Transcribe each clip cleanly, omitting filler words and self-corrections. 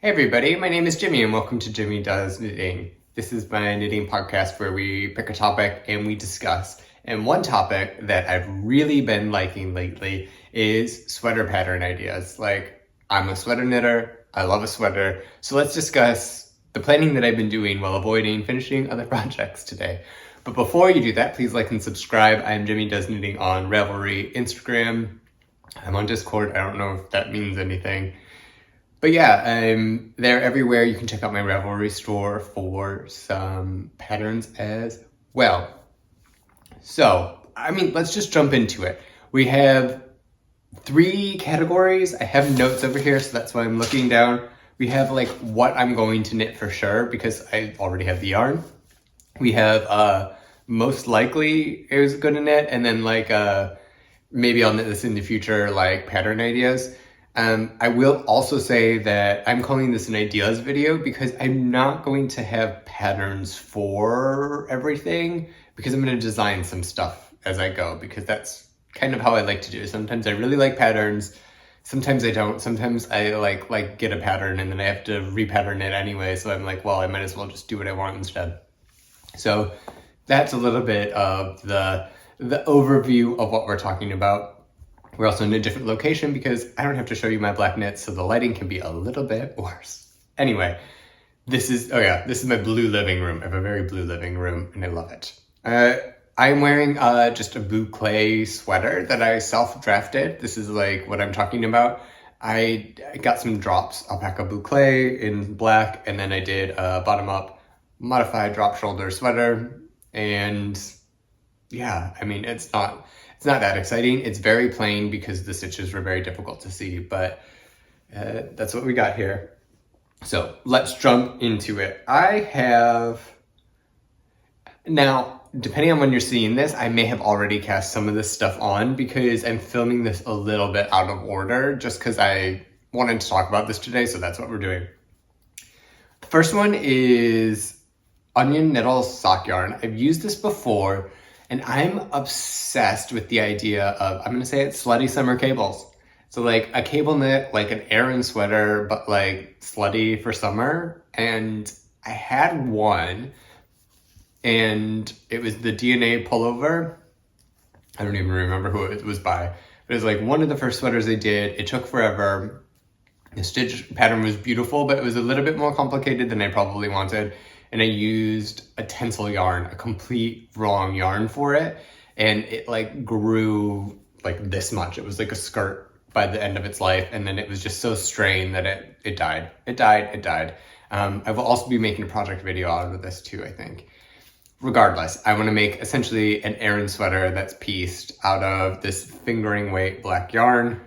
Hey everybody, my name is Jimmy and welcome to Jimmy Does Knitting. This is my knitting podcast where we pick a topic and we discuss. And one topic that I've really been liking lately is sweater pattern ideas. Like, I'm a sweater knitter, I love a sweater, so let's discuss the planning that I've been doing while avoiding finishing other projects today. But before you do that, please like and subscribe. I'm Jimmy Does Knitting on Ravelry, Instagram. I'm on Discord, I don't know if that means anything. But yeah, I'm there everywhere. You can check out my Ravelry store for some patterns as well. So, let's just jump into it. We have 3 categories. I have notes over here, so that's why I'm looking down. We have like what I'm going to knit for sure, because I already have the yarn. We have most likely I was going to knit, and then like maybe I'll knit this in the future, like pattern ideas. I will also say that I'm calling this an ideas video because I'm not going to have patterns for everything, because I'm going to design some stuff as I go, because that's kind of how I like to do. Sometimes I really like patterns, sometimes I don't. Sometimes I like get a pattern and then I have to repattern it anyway, so I'm like, well, I might as well just do what I want instead. So that's a little bit of the overview of what we're talking about. We're also in a different location because I don't have to show you my black knits, so the lighting can be a little bit worse. Anyway, this is my blue living room. I have a very blue living room and I love it. I'm wearing just a boucle sweater that I self-drafted. This is like what I'm talking about. I got some drops, alpaca boucle in black, and then I did a bottom-up modified drop shoulder sweater. And yeah, it's not that exciting. It's very plain because the stitches were very difficult to see, but that's what we got here. So let's jump into it. Now, depending on when you're seeing this, I may have already cast some of this stuff on because I'm filming this a little bit out of order just because I wanted to talk about this today, so that's what we're doing. The first one is onion knittle sock yarn. I've used this before, and I'm obsessed with the idea of, I'm gonna say it, slutty summer cables. So like a cable knit, like an Aran sweater, but like slutty for summer. And I had one, and it was the DNA pullover. I don't even remember who it was by. But it was like one of the first sweaters I did. It took forever. The stitch pattern was beautiful, but it was a little bit more complicated than I probably wanted. And I used a tencel yarn, a complete wrong yarn for it. And it like grew like this much. It was like a skirt by the end of its life. And then it was just so strained that it died. It died. I will also be making a project video out of this too, I think. Regardless, I want to make essentially an Aran sweater that's pieced out of this fingering weight black yarn.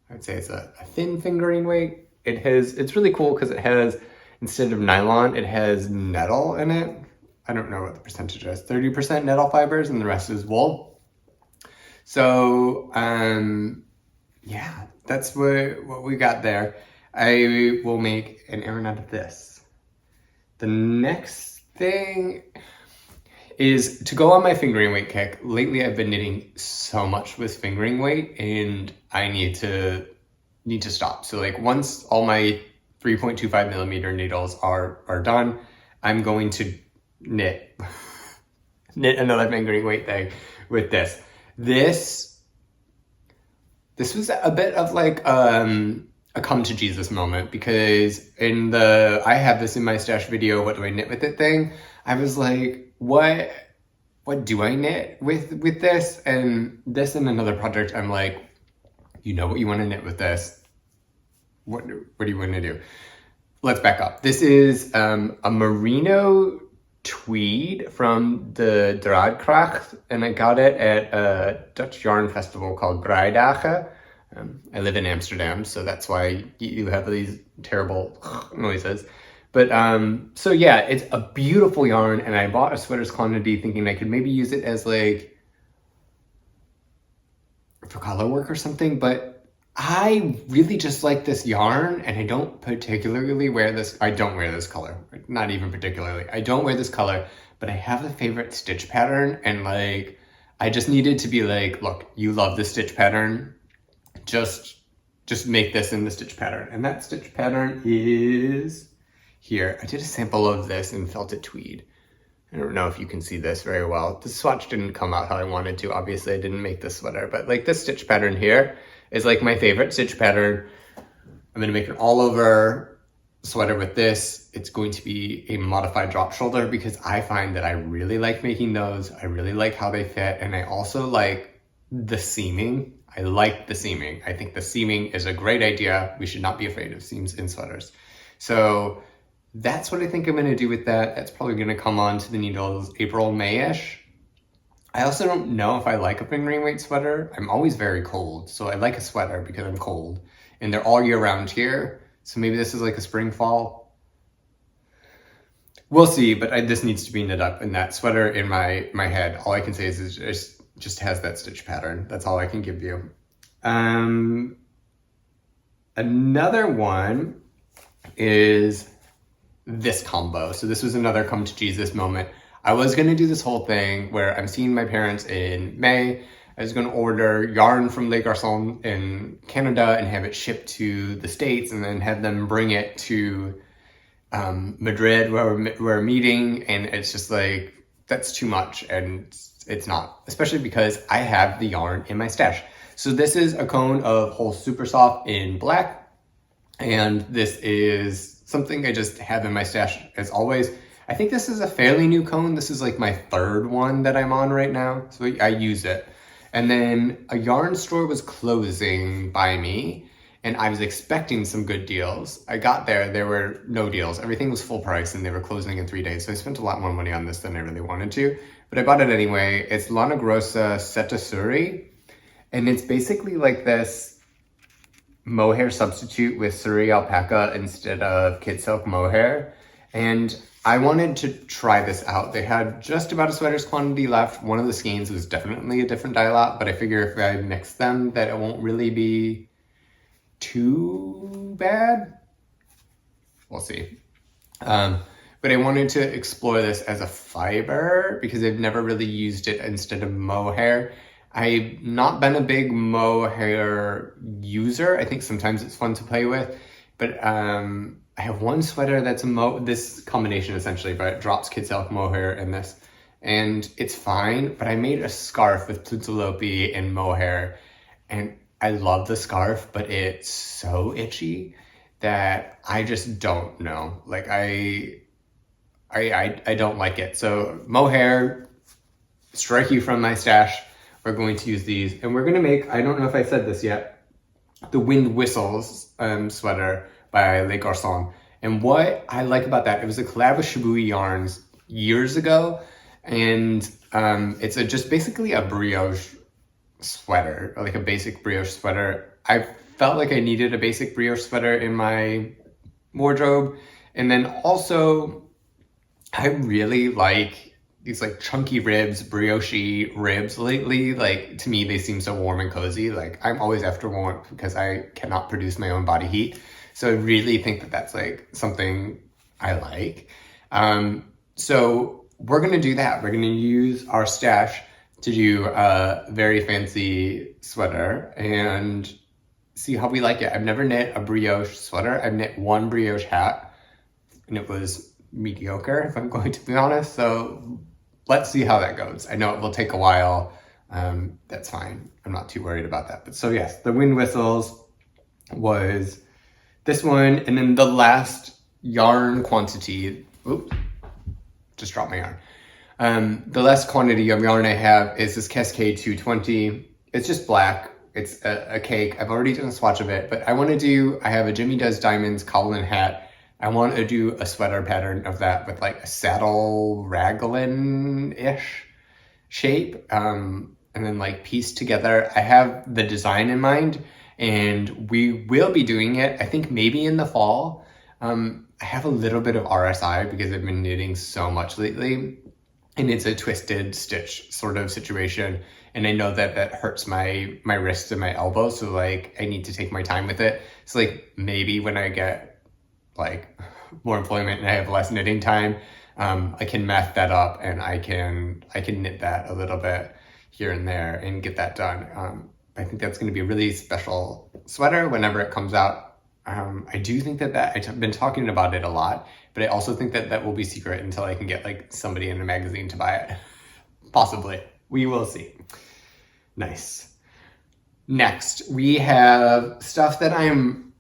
I would say it's a thin fingering weight. It's really cool because it has, instead of nylon, it has nettle in it. I don't know what the percentage is. 30% nettle fibers and the rest is wool. So, yeah, that's what we got there. I will make an Aran out of this. The next thing is to go on my fingering weight kick. Lately, I've been knitting so much with fingering weight, and I need to stop. So like once all my 3.25 millimeter needles are done, I'm going to knit another fingering weight thing with this. This was a bit of like a come to Jesus moment, because I have this in my stash video, what do I knit with it thing, I was like, what do I knit with this? And this and another project, I'm like, you know what you want to knit with this. What do you want to do? Let's back up. This is a Merino tweed from the Draadkracht, and I got it at a Dutch yarn festival called Breidagen. I live in Amsterdam, so that's why you have these terrible noises. But so yeah, it's a beautiful yarn, and I bought a sweater's quantity thinking I could maybe use it as like for color work or something, but I really just like this yarn, and I don't particularly wear this. I don't wear this color, not even particularly. I don't wear this color, but I have a favorite stitch pattern, and like I just needed to be like, look, you love this stitch pattern, just just make this in the stitch pattern. And that stitch pattern is here. I did a sample of this in felted tweed. I don't know if you can see this very well. The swatch didn't come out how I wanted to. Obviously, I didn't make this sweater, but like this stitch pattern here is like my favorite stitch pattern. I'm gonna make an all over sweater with this. It's going to be a modified drop shoulder because I find that I really like making those. I really like how they fit, and I also like the seaming. I like the seaming. I think the seaming is a great idea. We should not be afraid of seams in sweaters. So that's what I think I'm gonna do with that. That's probably gonna come on to the needles April, May-ish. I also don't know if I like a big rain weight sweater. I'm always very cold, so I like a sweater because I'm cold. And they're all year round here. So maybe this is like a spring, fall. We'll see, but this needs to be knit up. And that sweater in my head, all I can say is it just has that stitch pattern. That's all I can give you. Another one is this combo. So this was another come to Jesus moment. I was gonna do this whole thing where I'm seeing my parents in May. I was gonna order yarn from Les Garçons in Canada and have it shipped to the States and then have them bring it to Madrid where we're meeting. And it's just like, that's too much. And it's not, especially because I have the yarn in my stash. So this is a cone of whole super soft in black. And this is something I just have in my stash as always. I think this is a fairly new cone. This is like my third one that I'm on right now. So I use it. And then a yarn store was closing by me and I was expecting some good deals. I got there were no deals. Everything was full price and they were closing in 3 days. So I spent a lot more money on this than I really wanted to, but I bought it anyway. It's Lana Grossa Sari. And it's basically like this mohair substitute with Sari alpaca instead of kid silk mohair. And I wanted to try this out. They had just about a sweater's quantity left. One of the skeins was definitely a different dye lot, but I figure if I mix them that it won't really be too bad. We'll see. But I wanted to explore this as a fiber because I've never really used it instead of mohair. I've not been a big mohair user. I think sometimes it's fun to play with, but I have one sweater that's this combination essentially, but it drops kid silk mohair in this, and it's fine. But I made a scarf with Plutalopi and mohair, and I love the scarf, but it's so itchy that I just don't know. Like I don't like it. So mohair, strike you from my stash. We're going to use these, and we're gonna make, I don't know if I said this yet, the Wind Whistles sweater by Les Garçons. And what I like about that, it was a collab with Shibui Yarns years ago, and it's just basically a brioche sweater, or like a basic brioche sweater. I felt like I needed a basic brioche sweater in my wardrobe, and then also I really like these like chunky ribs, brioche ribs lately. Like to me, they seem so warm and cozy. Like I'm always after warmth because I cannot produce my own body heat. So I really think that that's like something I like. So we're gonna do that. We're gonna use our stash to do a very fancy sweater and see how we like it. I've never knit a brioche sweater. I've knit one brioche hat and it was mediocre, if I'm going to be honest. So let's see how that goes. I know it will take a while. That's fine. I'm not too worried about that. But so yes, the Wind Whistles was this one. And then the last yarn quantity, oops, just dropped my yarn. The last quantity of yarn I have is this Cascade 220. It's just black. It's a cake. I've already done a swatch of it, but I have a Jimmy Does Diamonds cowl and hat. I want to do a sweater pattern of that with like a saddle raglan-ish shape, and then like piece together. I have the design in mind and we will be doing it, I think maybe in the fall. I have a little bit of RSI because I've been knitting so much lately, and it's a twisted stitch sort of situation. And I know that that hurts my wrists and my elbows. So like I need to take my time with it. So like maybe when I get like more employment and I have less knitting time, I can math that up and I can knit that a little bit here and there and get that done. I think that's going to be a really special sweater whenever it comes out. I do think that I've been talking about it a lot, but I also think that that will be secret until I can get like somebody in a magazine to buy it. Possibly. We will see. Nice. Next, we have stuff that I'm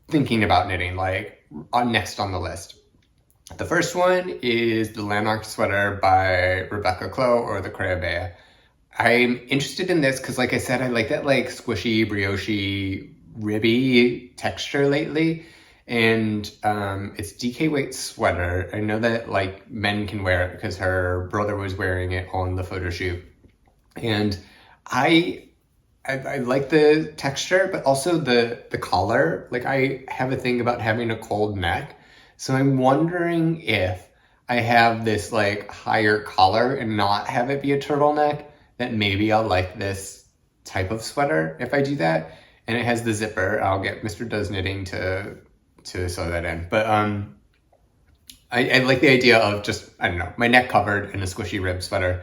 thinking about knitting, like next on the list. The first one is the Lanark Sweater by Rebecca Clow, or the Crayabea. I'm interested in this because, like I said, I like that like squishy, brioche, ribby texture lately. And it's DK weight sweater. I know that like men can wear it because her brother was wearing it on the photo shoot. And I like the texture, but also the collar. Like I have a thing about having a cold neck. So I'm wondering if I have this like higher collar and not have it be a turtleneck, that maybe I'll like this type of sweater if I do that. And it has the zipper. I'll get Mr. Does Knitting to sew that in. But I like the idea of just, I don't know, my neck covered in a squishy rib sweater.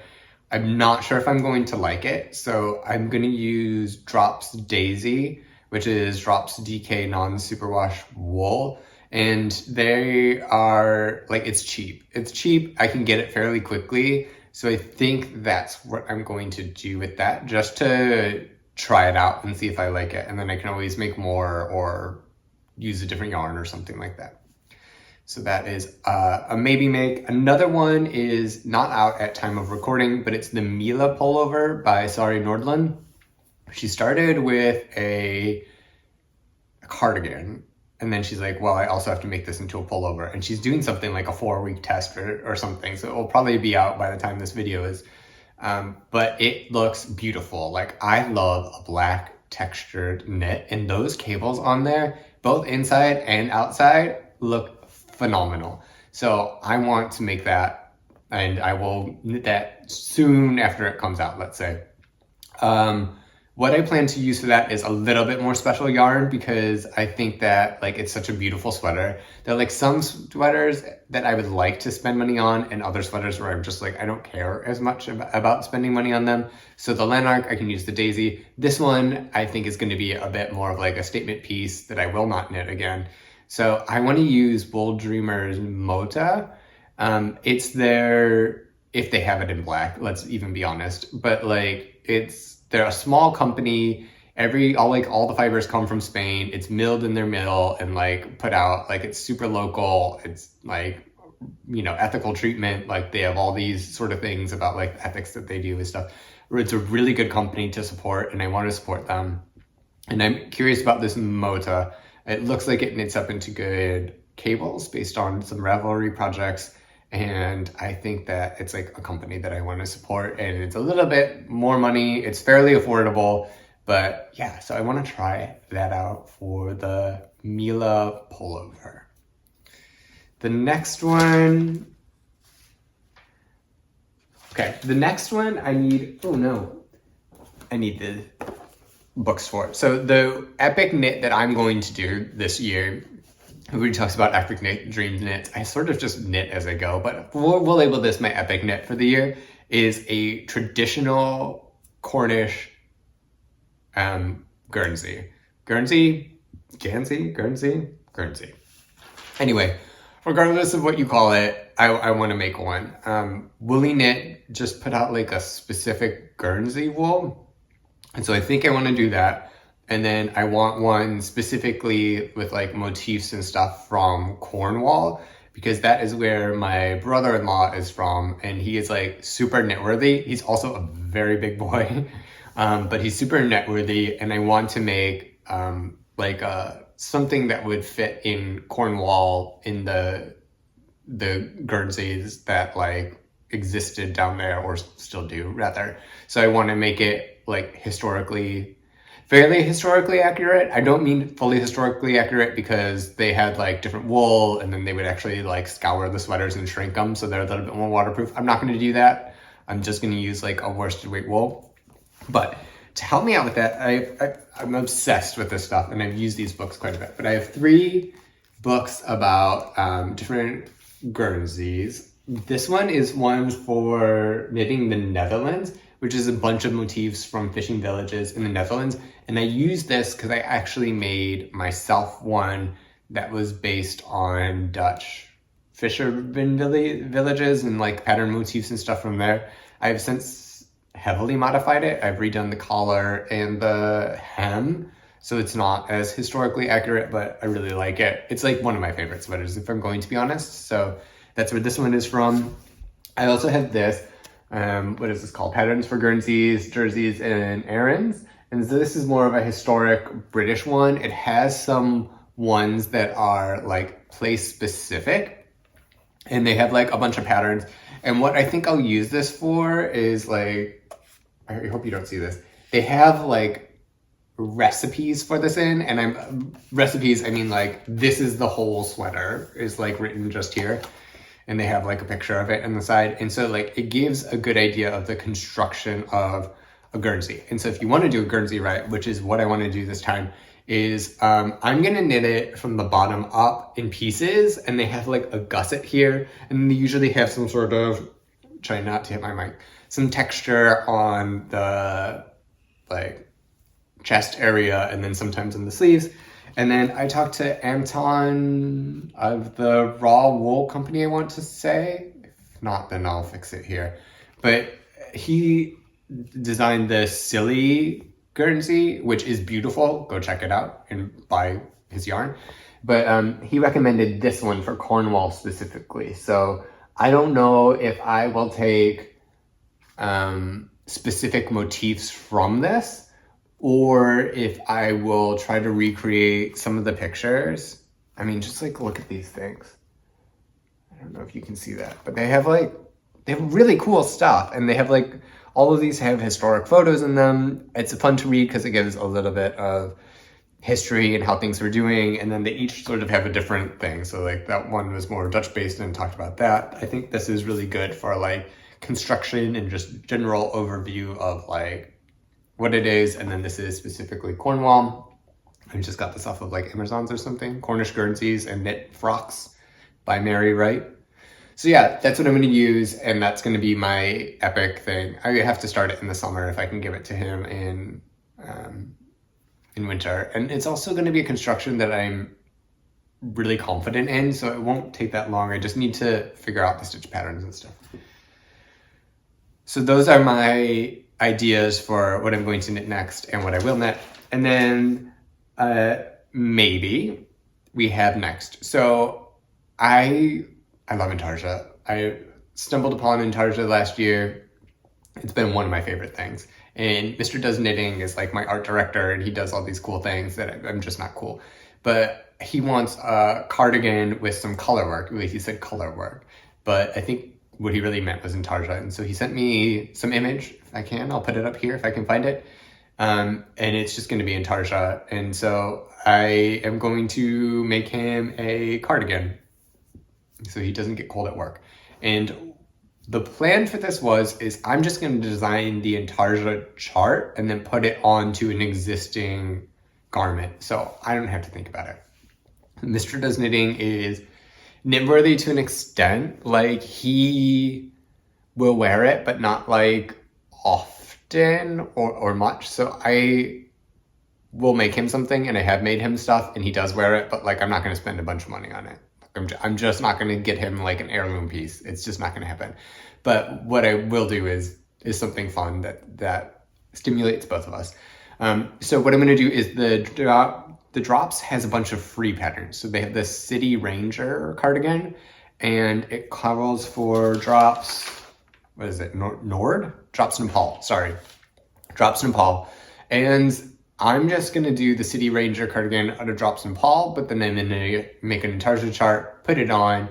I'm not sure if I'm going to like it, so I'm going to use Drops Daisy, which is Drops DK non-superwash wool. And they are, like, it's cheap. It's cheap. I can get it fairly quickly. So I think that's what I'm going to do with that, just to try it out and see if I like it. And then I can always make more or use a different yarn or something like that. So that is a maybe make. Another one is not out at time of recording, but it's the Mila Pullover by Sari Nordlund. She started with a cardigan, and then she's like, well, I also have to make this into a pullover. And she's doing something like a 4-week test or something. So it will probably be out by the time this video is. But it looks beautiful. Like, I love a black textured knit, and those cables on there, both inside and outside, look phenomenal. So I want to make that, and I will knit that soon after it comes out, let's say. What I plan to use for that is a little bit more special yarn, because I think that like it's such a beautiful sweater. There are like some sweaters that I would like to spend money on, and other sweaters where I'm just like, I don't care as much about spending money on them. So the Lanark, I can use the Daisy. This one I think is going to be a bit more of like a statement piece that I will not knit again. So I want to use Wool Dreamers Mota. It's their, if they have it in black, let's even be honest, but like they're a small company. All the fibers come from Spain. It's milled in their mill and like put out, like it's super local. It's like, you know, ethical treatment. Like they have all these sort of things about like ethics that they do and stuff. It's a really good company to support, and I want to support them. And I'm curious about this Mota. It looks like it knits up into good cables based on some Ravelry projects. And I think that it's like a company that I want to support, and it's a little bit more money. It's fairly affordable, but yeah, so I want to try that out for the Mila Pullover. The next one, I need the books for it. So the epic knit that I'm going to do this year, everybody talks about epic knit, dream knit. I sort of just knit as I go, but we'll label this my epic knit for the year, is a traditional Cornish Guernsey. Guernsey. Anyway, regardless of what you call it, I want to make one. Woolly Knit just put out like a specific Guernsey wool. And so I think I want to do that. And then I want one specifically with like motifs and stuff from Cornwall, because that is where my brother-in-law is from. And he is like super knitworthy. He's also a very big boy, but he's super knitworthy. And I want to make something that would fit in Cornwall, in the Guernseys that like existed down there, or still do rather. So I want to make it like fairly historically accurate. I don't mean fully historically accurate, because they had like different wool, and then they would actually like scour the sweaters and shrink them so they're a little bit more waterproof. I'm not going to do that. I'm just going to use like a worsted weight wool. But to help me out with that, I'm obsessed with this stuff, and I've used these books quite a bit. But I have 3 books about different Guernseys. This one is one for knitting the Netherlands, which is a bunch of motifs from fishing villages in the Netherlands. And I used this because I actually made myself one that was based on Dutch fishermen villages and like pattern motifs and stuff from there. I've since heavily modified it. I've redone the collar and the hem, so it's not as historically accurate, but I really like it. It's like one of my favorite sweaters, if I'm going to be honest. So that's where this one is from. I also have this, what is this called? Patterns for Guernseys, Jerseys, and Errands. And so this is more of a historic British one. It has some ones that are like place specific, and they have like a bunch of patterns. And what I think I'll use this for is like, I hope you don't see this. They have like recipes for this in, and recipes, I mean like this is the whole sweater is like written just here. And they have like a picture of it on the side. And so like it gives a good idea of the construction of a Guernsey. And so if you want to do a Guernsey right, which is what I want to do this time, is I'm gonna knit it from the bottom up in pieces, and they have like a gusset here, and they usually have some sort of, try not to hit my mic, some texture on the like chest area, and then sometimes in the sleeves. And then I talked to Anton of the Raw Wool Company, I want to say. If not, then I'll fix it here. But he designed the Scilly Guernsey, which is beautiful. Go check it out and buy his yarn. But he recommended this one for Cornwall specifically. So I don't know if I will take specific motifs from this, or if I will try to recreate some of the pictures. I mean, just like look at these things. I don't know if you can see that, but they have really cool stuff, and they have like, all of these have historic photos in them. It's fun to read because it gives a little bit of history and how things were doing, and then they each sort of have a different thing. So like that one was more Dutch based and talked about that. I think this is really good for like construction and just general overview of like what it is. And then this is specifically Cornwall. I just got this off of like Amazon's or something. Cornish Guernseys and Knit Frocks by Mary Wright. So yeah, that's what I'm going to use, and that's going to be my epic thing. I have to start it in the summer if I can give it to him in winter. And it's also going to be a construction that I'm really confident in, so it won't take that long. I just need to figure out the stitch patterns and stuff. So those are my ideas for what I'm going to knit next and what I will knit. And then maybe we have next. So I love Tonje. I stumbled upon Tonje last year. It's been one of my favorite things. And Mr. Does Knitting is like my art director, and he does all these cool things that I'm just not cool. But he wants a cardigan with some color work. He said color work, but I think what he really meant was in Tonje. And so he sent me some image. If I can, I'll put it up here if I can find it. And it's just going to be in Tonje. And so I am going to make him a cardigan so he doesn't get cold at work. And the plan for this is I'm just going to design the Tonje chart and then put it onto an existing garment. So I don't have to think about it. Mr. Does Knitting is knitworthy to an extent. Like, he will wear it, but not like often or much. So I will make him something, and I have made him stuff, and he does wear it, but like I'm not going to spend a bunch of money on it. I'm just not going to get him like an heirloom piece. It's just not going to happen. But what I will do is something fun that stimulates both of us. So what I'm going to do is the drops has a bunch of free patterns. So they have the City Ranger cardigan, and it calls for drops. What is it? Drops Nepal. Sorry, Drops Nepal. And I'm just going to do the City Ranger cardigan out of Drops Nepal, but then I'm going to make an Tonje chart, put it on,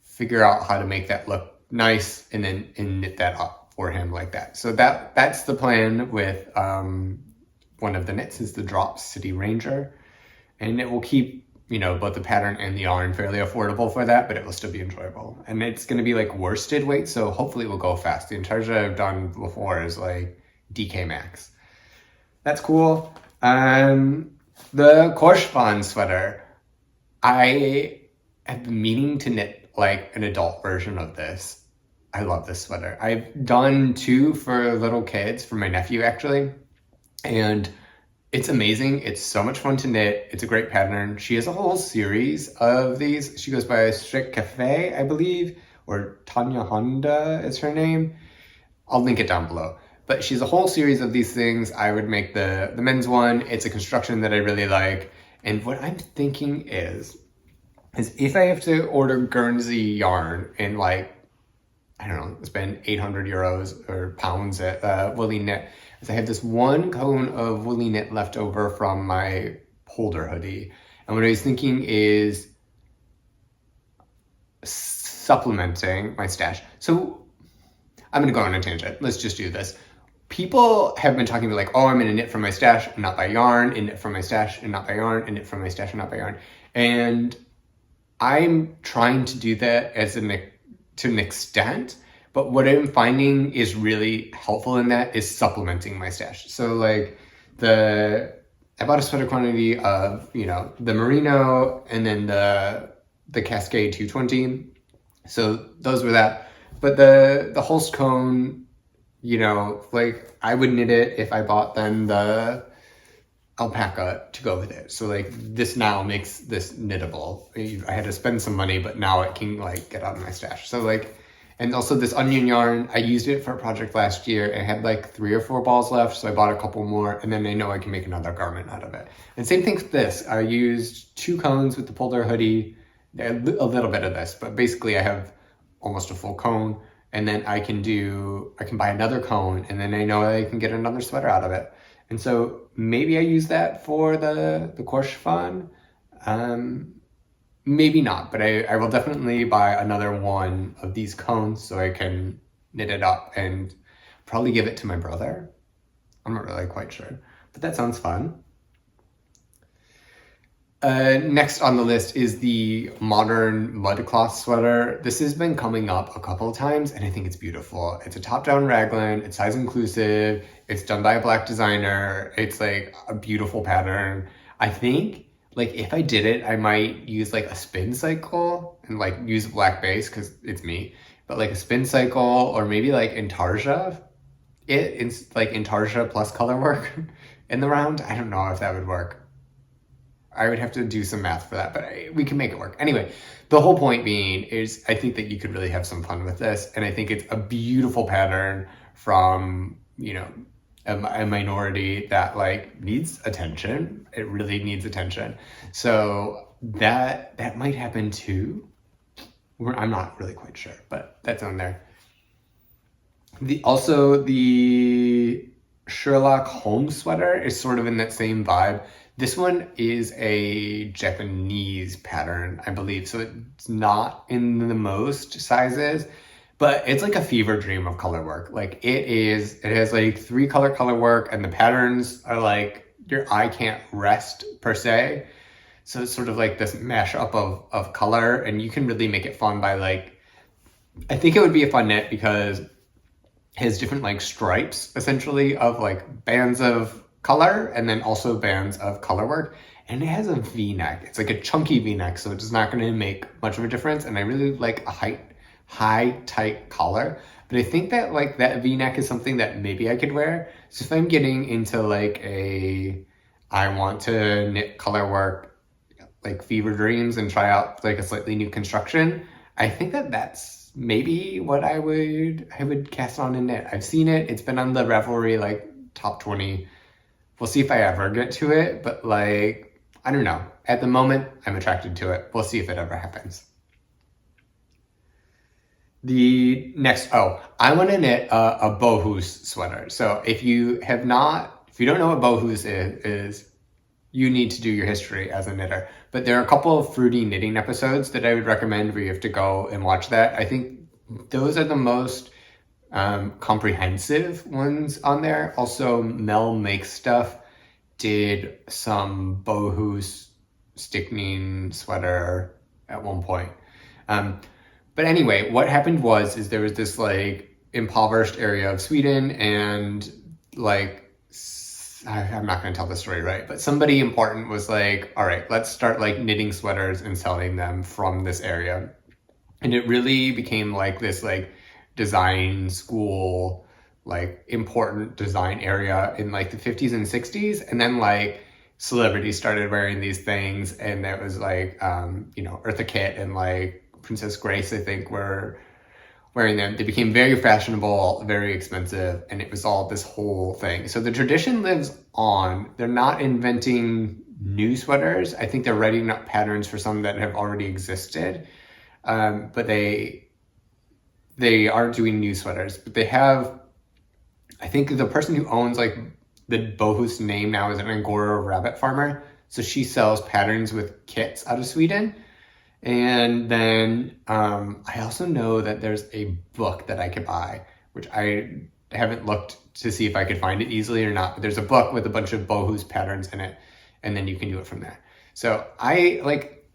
figure out how to make that look nice, and then knit that up for him like that. So that's the plan with one of the knits is the Drops City Ranger. And it will keep, both the pattern and the yarn fairly affordable for that, but it will still be enjoyable. And it's going to be like worsted weight, so hopefully it will go fast. The Tonje I've done before is like DK max. That's cool. The Korshvan Sweater. I have been meaning to knit like an adult version of this I love this sweater. I've done 2 for little kids, for my nephew actually, and it's amazing. It's so much fun to knit. It's a great pattern. She has a whole series of these. She goes by Strict Cafe, I believe, or Tanya Honda is her name. I'll link it down below. But she's a whole series of these things. I would make the men's one. It's a construction that I really like. And what I'm thinking is if I have to order Guernsey yarn and like, I don't know, spend 800 euros or pounds at Woolly Knit, as I have this one cone of Woolly Knit left over from my Polder hoodie. And what I was thinking is supplementing my stash. So I'm gonna go on a tangent. Let's just do this. People have been talking about like, oh, I'm gonna knit from my stash and not buy yarn, and knit from my stash and not buy yarn, and knit from my stash and not buy yarn. And I'm trying to do that to an extent, but what I'm finding is really helpful in that is supplementing my stash. So like I bought a sweater quantity of, you know, the Merino and then the Cascade 220. So those were that. But the Holst cone, you know, like I would knit it if I bought then the alpaca to go with it. So like this now makes this knittable. I had to spend some money, but now it can like get out of my stash. So like, and also this onion yarn, I used it for a project last year. I had like 3 or 4 balls left, so I bought a couple more, and then I know I can make another garment out of it. And same thing with this. I used 2 cones with the Polder hoodie, a little bit of this, but basically I have almost a full cone, and then I can buy another cone, and then I know I can get another sweater out of it. And so maybe I use that for the Korshvan. Maybe not, but I will definitely buy another one of these cones so I can knit it up and probably give it to my brother. I'm not really quite sure, but that sounds fun. Next on the list is the modern Mudcloth sweater. This has been coming up a couple of times and I think it's beautiful. It's a top-down raglan, it's size inclusive, it's done by a black designer, it's like a beautiful pattern. I think like if I did it, I might use like a spin cycle and like use a black base because it's me, but like a spin cycle or maybe like intarsia. It's like intarsia plus color work in the round. I don't know if that would work. I would have to do some math for that, but we can make it work. Anyway, the whole point being is I think that you could really have some fun with this. And I think it's a beautiful pattern from, you know, a minority that like needs attention. It really needs attention. So that might happen too. I'm not really quite sure, but that's on there. Also the Sherlock Holmes sweater is sort of in that same vibe. This one is a Japanese pattern, I believe. So it's not in the most sizes, but it's like a fever dream of color work. Like it has like 3 color work and the patterns are like your eye can't rest per se. So it's sort of like this mashup of color and you can really make it fun by like, I think it would be a fun knit because it has different like stripes essentially of like bands of color and then also bands of color work, and it has a v-neck. It's like a chunky v-neck, so it's not going to make much of a difference, and I really like a high tight collar, but I think that like that v-neck is something that maybe I could wear. So if I'm getting into like I want to knit color work like fever dreams and try out like a slightly new construction, I think that that's maybe what I would cast on and knit. I've seen it, it's been on the Ravelry like top 20. We'll see if I ever get to it, but like, I don't know. At the moment, I'm attracted to it. We'll see if it ever happens. The next, I want to knit a Bohus sweater. So if you don't know what Bohus is, you need to do your history as a knitter. But there are a couple of fruity knitting episodes that I would recommend where you have to go and watch that. I think those are the most comprehensive ones on there. Also, Mel Makes Stuff did some Bohus stickling sweater at one point. But anyway, what happened is there was this like impoverished area of Sweden and like, I'm not going to tell the story right, but somebody important was like, all right, let's start like knitting sweaters and selling them from this area. And it really became like this like design school, like important design area in like the 50s and 60s. And then like celebrities started wearing these things, and there was like, Eartha Kitt and like Princess Grace, I think, were wearing them. They became very fashionable, very expensive, and it was all this whole thing. So the tradition lives on. They're not inventing new sweaters. I think they're writing up patterns for some that have already existed, but they aren't doing new sweaters. But they have, I think the person who owns like the Bohus name now is an Angora rabbit farmer. So she sells patterns with kits out of Sweden. And then I also know that there's a book that I could buy, which I haven't looked to see if I could find it easily or not. But there's a book with a bunch of Bohus patterns in it, and then you can do it from there. So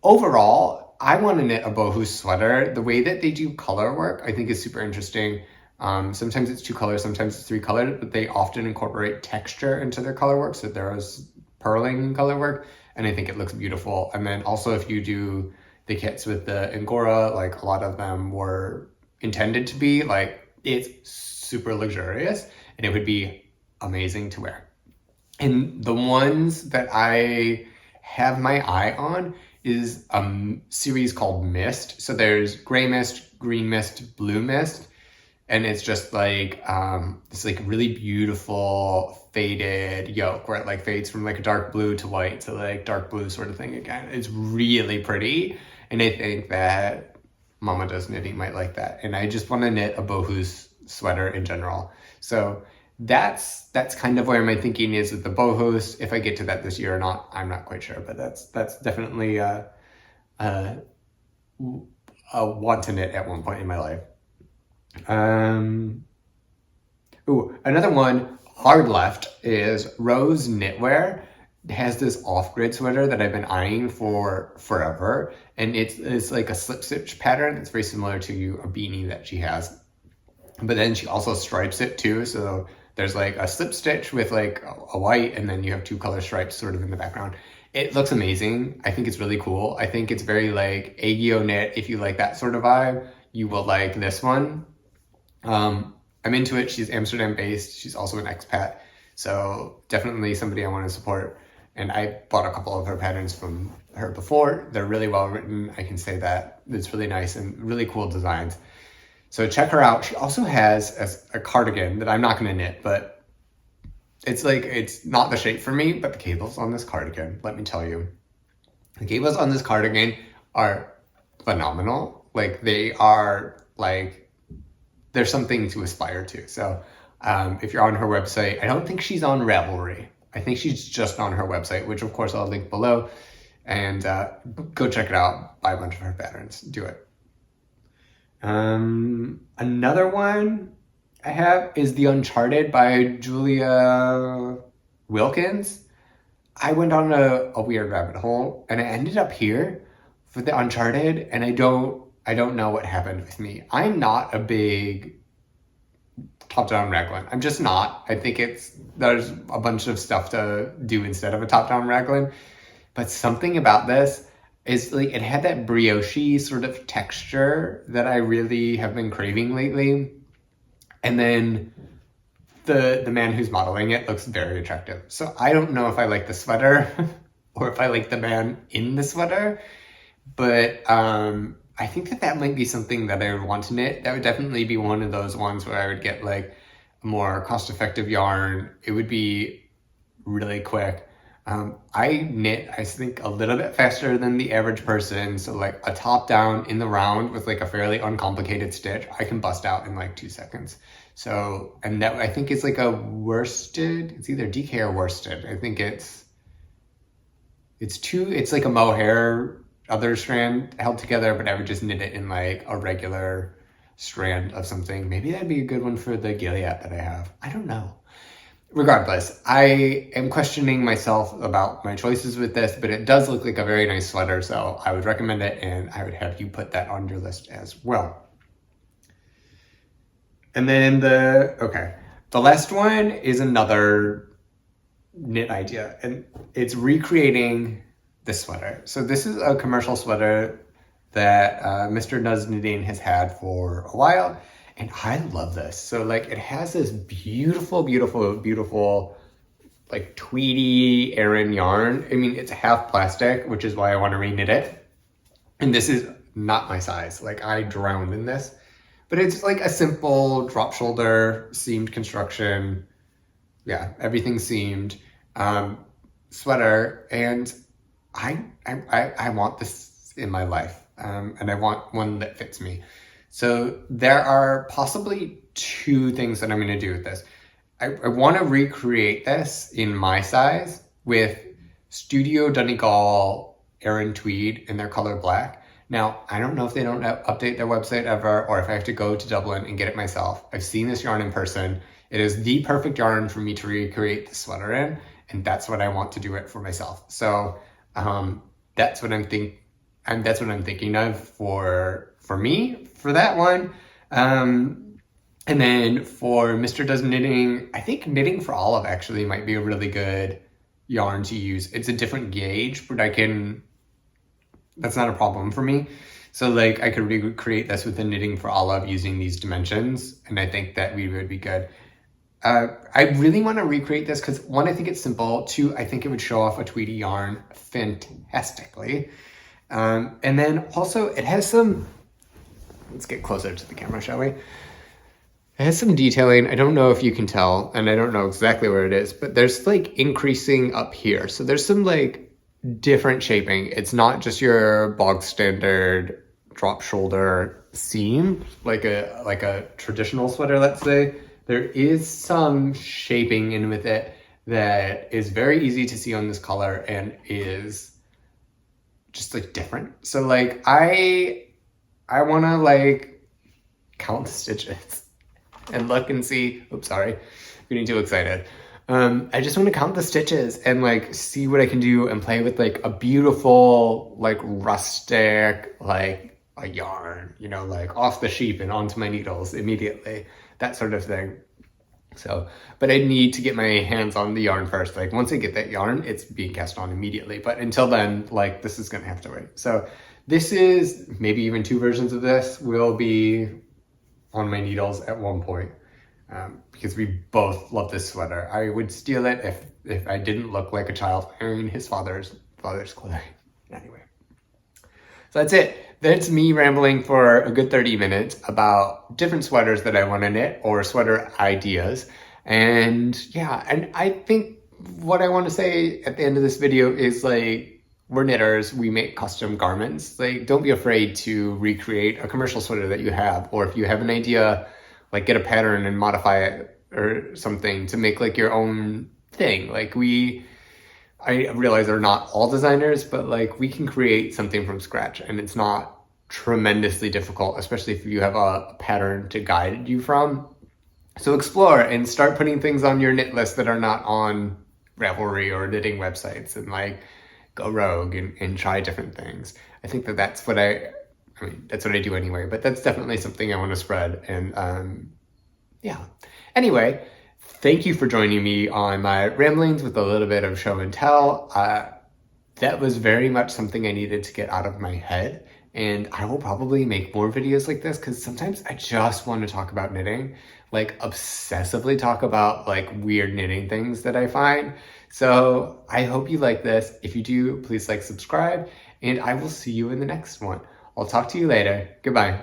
overall, I want to knit a Bohus sweater. The way that they do color work, I think, is super interesting. Sometimes it's 2 colors, sometimes it's 3 colors, but they often incorporate texture into their color work. So there is purling color work, and I think it looks beautiful. And then also if you do the kits with the Angora, like a lot of them were intended to be, like, it's super luxurious and it would be amazing to wear. And the ones that I have my eye on is a series called Mist. So there's gray mist, green mist, blue mist. And it's just like this like really beautiful faded yoke where it like fades from like a dark blue to white to like dark blue sort of thing again. It's really pretty. And I think that Mama Does Knitting might like that. And I just want to knit a Bohus sweater in general. So that's kind of where my thinking is with the Bohus. If I get to that this year or not, I'm not quite sure. But that's definitely a want to knit at one point in my life. Another one, hard left, is Rose Knitwear. It has this off-grid sweater that I've been eyeing for forever, and it's like a slip stitch pattern that's very similar to a beanie that she has, but then she also stripes it too. So there's like a slip stitch with like a white, and then you have 2 color stripes sort of in the background. It looks amazing. I think it's really cool. I think it's very like Agio knit. If you like that sort of vibe, you will like this one. I'm into it. She's Amsterdam based. She's also an expat. So definitely somebody I want to support. And I bought a couple of her patterns from her before. They're really well written. I can say that. It's really nice and really cool designs. So check her out. She also has a cardigan that I'm not going to knit, but it's not the shape for me, but the cables on this cardigan, let me tell you. The cables on this cardigan are phenomenal. Like they are like, there's something to aspire to. So if you're on her website, I don't think she's on Ravelry. I think she's just on her website, which of course I'll link below. And go check it out. Buy a bunch of her patterns. Do it. Another one I have is the Uncharted by Julia Wilkins. I went on a weird rabbit hole and I ended up here for the Uncharted, and I don't know what happened with me. I'm not a big top-down raglan. I'm just not. I think there's a bunch of stuff to do instead of a top-down raglan. But something about this is like it had that brioche sort of texture that I really have been craving lately. And then the man who's modeling it looks very attractive. So I don't know if I like the sweater or if I like the man in the sweater. But I think that might be something that I would want to knit. That would definitely be one of those ones where I would get like a more cost-effective yarn. It would be really quick. I knit, I think, a little bit faster than the average person. So like a top down in the round with like a fairly uncomplicated stitch, I can bust out in like 2 seconds. So, and that I think it's like a worsted, it's either DK or worsted. I think it's like a mohair other strand held together, but I would just knit it in like a regular strand of something. Maybe that'd be a good one for the Gilead that I have. I don't know. Regardless, I am questioning myself about my choices with this, but it does look like a very nice sweater, so I would recommend it, and I would have you put that on your list as well. And then the last one is another knit idea, and it's recreating this sweater. So this is a commercial sweater that Mr. Does Knitting has had for a while, And I love this. So like it has this beautiful, beautiful, beautiful like tweedy Aran yarn. I mean, it's half plastic, which is why I want to reknit it. And this is not my size. Like I drowned in this, but it's like a simple drop shoulder seamed construction. Yeah, everything seamed sweater. And I want this in my life. And I want one that fits me. So there are possibly two things that I'm going to do with this. I want to recreate this in my size with Studio Donegal Aran Tweed in their color black. Now, I don't know if they don't update their website ever or if I have to go to Dublin and get it myself. I've seen this yarn in person. It is the perfect yarn for me to recreate the sweater in, and that's what I want to do it for myself. So that's what I'm thinking of for me, for that one. And then for Mr. Does Knitting, I think Knitting for Olive actually might be a really good yarn to use. It's a different gauge, but that's not a problem for me. So like I could recreate this with the Knitting for Olive using these dimensions, and I think that we would be good. I really want to recreate this because one, I think it's simple. Two, I think it would show off a Tweedy yarn fantastically. And then also it has some, let's get closer to the camera, shall we? It has some detailing. I don't know if you can tell, and I don't know exactly where it is, but there's like increasing up here. So there's some like different shaping. It's not just your bog standard drop shoulder seam, like a traditional sweater, let's say. There is some shaping in with it that is very easy to see on this color and is just like different. So like I want to like count the stitches and look and see. Oops, sorry, getting too excited. I just want to count the stitches and like see what I can do and play with like a beautiful like rustic like a yarn, you know, like off the sheep and onto my needles immediately, that sort of thing. So, but I need to get my hands on the yarn first. Like once I get that yarn, it's being cast on immediately. But until then, like this is gonna have to wait. So this is maybe even two versions of this will be on my needles at one point. Because we both love this sweater. I would steal it if I didn't look like a child wearing his father's clothing. Anyway, so that's it. That's me rambling for a good 30 minutes about different sweaters that I want to knit or sweater ideas. And yeah, and I think what I want to say at the end of this video is like, we're knitters, we make custom garments. Like, don't be afraid to recreate a commercial sweater that you have, or if you have an idea, like get a pattern and modify it or something to make like your own thing. Like I realize they're not all designers, but like we can create something from scratch and it's not tremendously difficult, especially if you have a pattern to guide you from. So explore and start putting things on your knit list that are not on Ravelry or knitting websites, and like go rogue and try different things. I think that's what I mean, that's what I do anyway, but that's definitely something I want to spread. And yeah. Anyway, thank you for joining me on my ramblings with a little bit of show and tell. That was very much something I needed to get out of my head. And I will probably make more videos like this because sometimes I just want to talk about knitting, like obsessively talk about like weird knitting things that I find. So I hope you like this. If you do, please like, subscribe, and I will see you in the next one. I'll talk to you later. Goodbye.